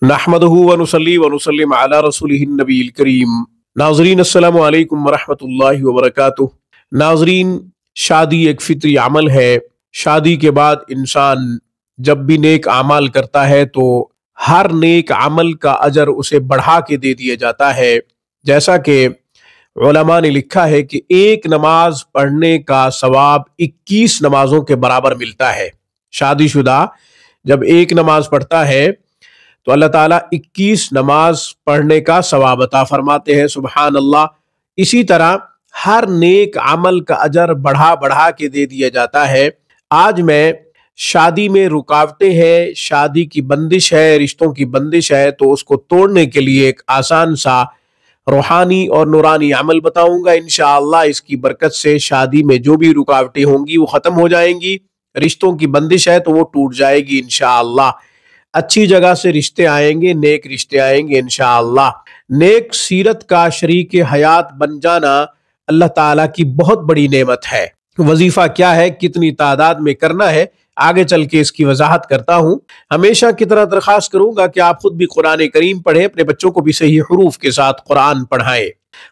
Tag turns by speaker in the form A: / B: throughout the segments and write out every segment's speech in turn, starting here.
A: नहमदुहु व नुसल्ली व नुसल्लिम अला रसूलिहिन नबील करीम। नाज़रीन अस्सलामु अलैकुम व रहमतुल्लाहि व बरकातुहू। नाज़रीन, शादी एक फितरी अमल है। शादी के बाद इंसान जब भी नेक अमल करता है तो हर नेक अमल का अजर उसे बढ़ा के दे दिया जाता है। जैसा कि उलमा ने लिखा है कि एक नमाज पढ़ने का सवाब 21 नमाजों के बराबर मिलता है। शादीशुदा जब एक नमाज पढ़ता है तो अल्लाह ताला 21 नमाज पढ़ने का सवाब अता फरमाते हैं। सुबहान अल्लाह। इसी तरह हर नेक अमल का अजर बढ़ा बढ़ा के दे दिया जाता है। आज मैं शादी में रुकावटें हैं, शादी की बंदिश है, रिश्तों की बंदिश है, तो उसको तोड़ने के लिए एक आसान सा रूहानी और नूरानी अमल बताऊंगा। इंशाअल्लाह इसकी बरकत से शादी में जो भी रुकावटें होंगी वो खत्म हो जाएंगी। रिश्तों की बंदिश है तो वो टूट जाएगी इंशाअल्लाह। अच्छी जगह से रिश्ते आएंगे, नेक रिश्ते आएंगे इंशाअल्लाह। नेक सीरत का शरीक हयात बन जाना अल्लाह ताला की बहुत बड़ी नेमत है। वजीफा क्या है, कितनी तादाद में करना है, आगे चल के इसकी वजाहत करता हूँ। हमेशा की तरह दरख्वास्त करूंगा कि आप खुद भी कुरान करीम पढ़ें, अपने बच्चों को भी सही हरूफ के साथ कुरान पढ़ाएं।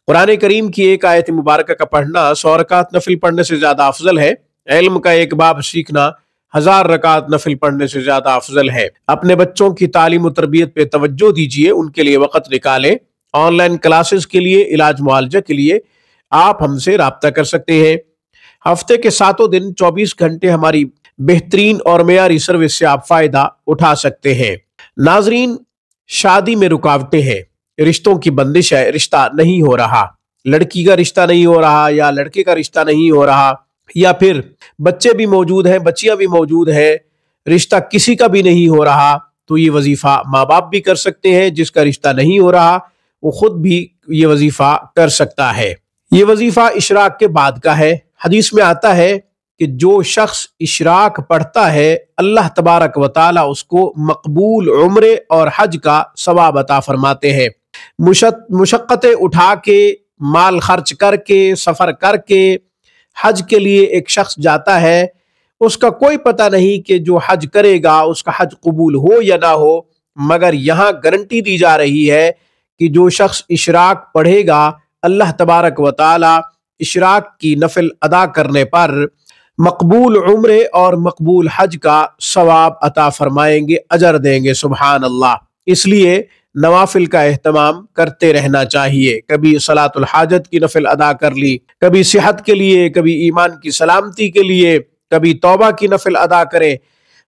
A: कुरान करीम की एक आयत मुबारक का पढ़ना 100 रकात नफिल पढ़ने से ज्यादा अफजल है। इल्म का एक बाब सीखना 1000 रकात नफिल पढ़ने से ज्यादा अफजल है। अपने बच्चों की तालीम और तरबियत पे तवज्जो दीजिए, उनके लिए वक़्त निकालें। ऑनलाइन क्लासेस के लिए, इलाज मुआलजा के लिए आप हमसे राब्ता कर सकते हैं। हफ्ते के 7 दिन 24 घंटे हमारी बेहतरीन और मेयारी सर्विस से आप फायदा उठा सकते हैं। नाजरीन, शादी में रुकावटें हैं, रिश्तों की बंदिश है, रिश्ता नहीं हो रहा, लड़की का रिश्ता नहीं हो रहा या लड़के का रिश्ता नहीं हो रहा, या फिर बच्चे भी मौजूद हैं, बच्चियां भी मौजूद हैं, रिश्ता किसी का भी नहीं हो रहा, तो ये वजीफा माँ बाप भी कर सकते हैं। जिसका रिश्ता नहीं हो रहा वो खुद भी ये वजीफा कर सकता है। ये वजीफा इशराक के बाद का है। हदीस में आता है कि जो शख्स इशराक पढ़ता है अल्लाह तबारक व तआला उसको मकबूल उम्रे और हज का सवाब अता फरमाते हैं। मुशक्क़तें उठा के, माल खर्च करके, सफर करके हज के लिए एक शख्स जाता है, उसका कोई पता नहीं कि जो हज करेगा उसका हज कबूल हो या ना हो, मगर यहाँ गारंटी दी जा रही है कि जो शख्स इशराक पढ़ेगा अल्लाह तबारक व तआला इशराक की नफिल अदा करने पर मकबूल उम्रे और मकबूल हज का सवाब अता फरमाएंगे, अजर देंगे। सुबहान अल्लाह। इसलिए नवाफिल का एहतमाम करते रहना चाहिए। कभी सलातुल हाजत की नफिल अदा कर ली, कभी सेहत के लिए, कभी ईमान की सलामती के लिए, कभी तौबा की नफिल अदा करें।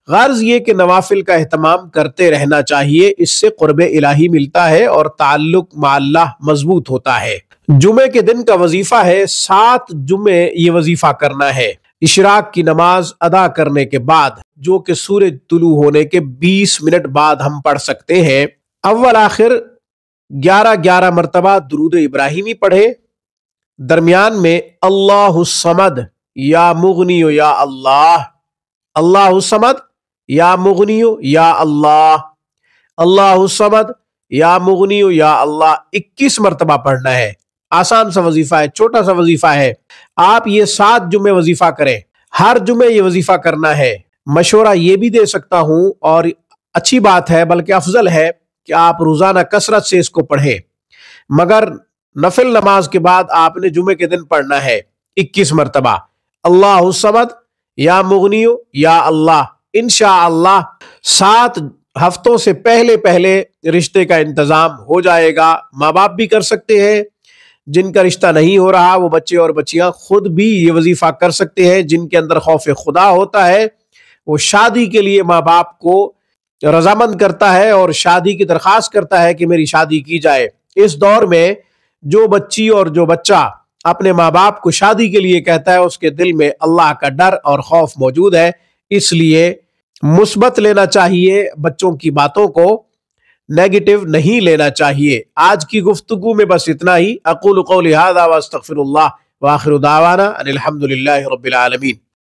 A: गर्ज ये कि नवाफिल का एहतमाम करते रहना चाहिए, इससे कुर्बे इलाही मिलता है और ताल्लुक मा अल्लाह मजबूत होता है। जुमे के दिन का वजीफा है, 7 जुमे ये वजीफा करना है। इशराक की नमाज अदा करने के बाद, जो कि सूरज तुलू होने के 20 मिनट बाद हम पढ़ सकते हैं। अव्वल आखिर 11-11 मरतबा दुरूद इब्राहिमी पढ़े। दरमियान में अल्लाहुस्समद या मुगनियो या अल्लाह, अल्लाहुस्समद या मुगनियो या अल्लाह, अल्लाहुस्समद या मुगनियो या अल्लाह 21 मरतबा पढ़ना है। आसान सा वजीफा है, छोटा सा वजीफा है। आप ये 7 जुमे वजीफा करें, हर जुमे ये वजीफा करना है। मशवरा ये भी दे सकता हूं, और अच्छी बात है बल्कि अफजल है कि आप रोजाना कसरत से इसको पढ़ें, मगर नफिल नमाज के बाद आपने जुमे के दिन पढ़ना है 21 मरतबा अल्लाहुस्समद या मुगनियो या अल्लाह। इंशाअल्लाह 7 हफ्तों से पहले पहले रिश्ते का इंतजाम हो जाएगा। माँ बाप भी कर सकते हैं, जिनका रिश्ता नहीं हो रहा वो बच्चे और बच्चियां खुद भी ये वजीफा कर सकते हैं। जिनके अंदर खौफ खुदा होता है वो शादी के लिए माँ बाप को रजामंद करता है और शादी की दरख्वास्त करता है कि मेरी शादी की जाए। इस दौर में जो बच्ची और जो बच्चा अपने माँ बाप को शादी के लिए कहता है उसके दिल में अल्लाह का डर और खौफ मौजूद है, इसलिए मुस्बत लेना चाहिए, बच्चों की बातों को नेगेटिव नहीं लेना चाहिए। आज की गुफ्तगू में बस इतना ही। अक़ूलु क़ौली हाज़ा व अस्तग़फ़िरुल्लाह व आख़िरु दावाना अनिल हम्दुलिल्लाहि रब्बिल आलमीन।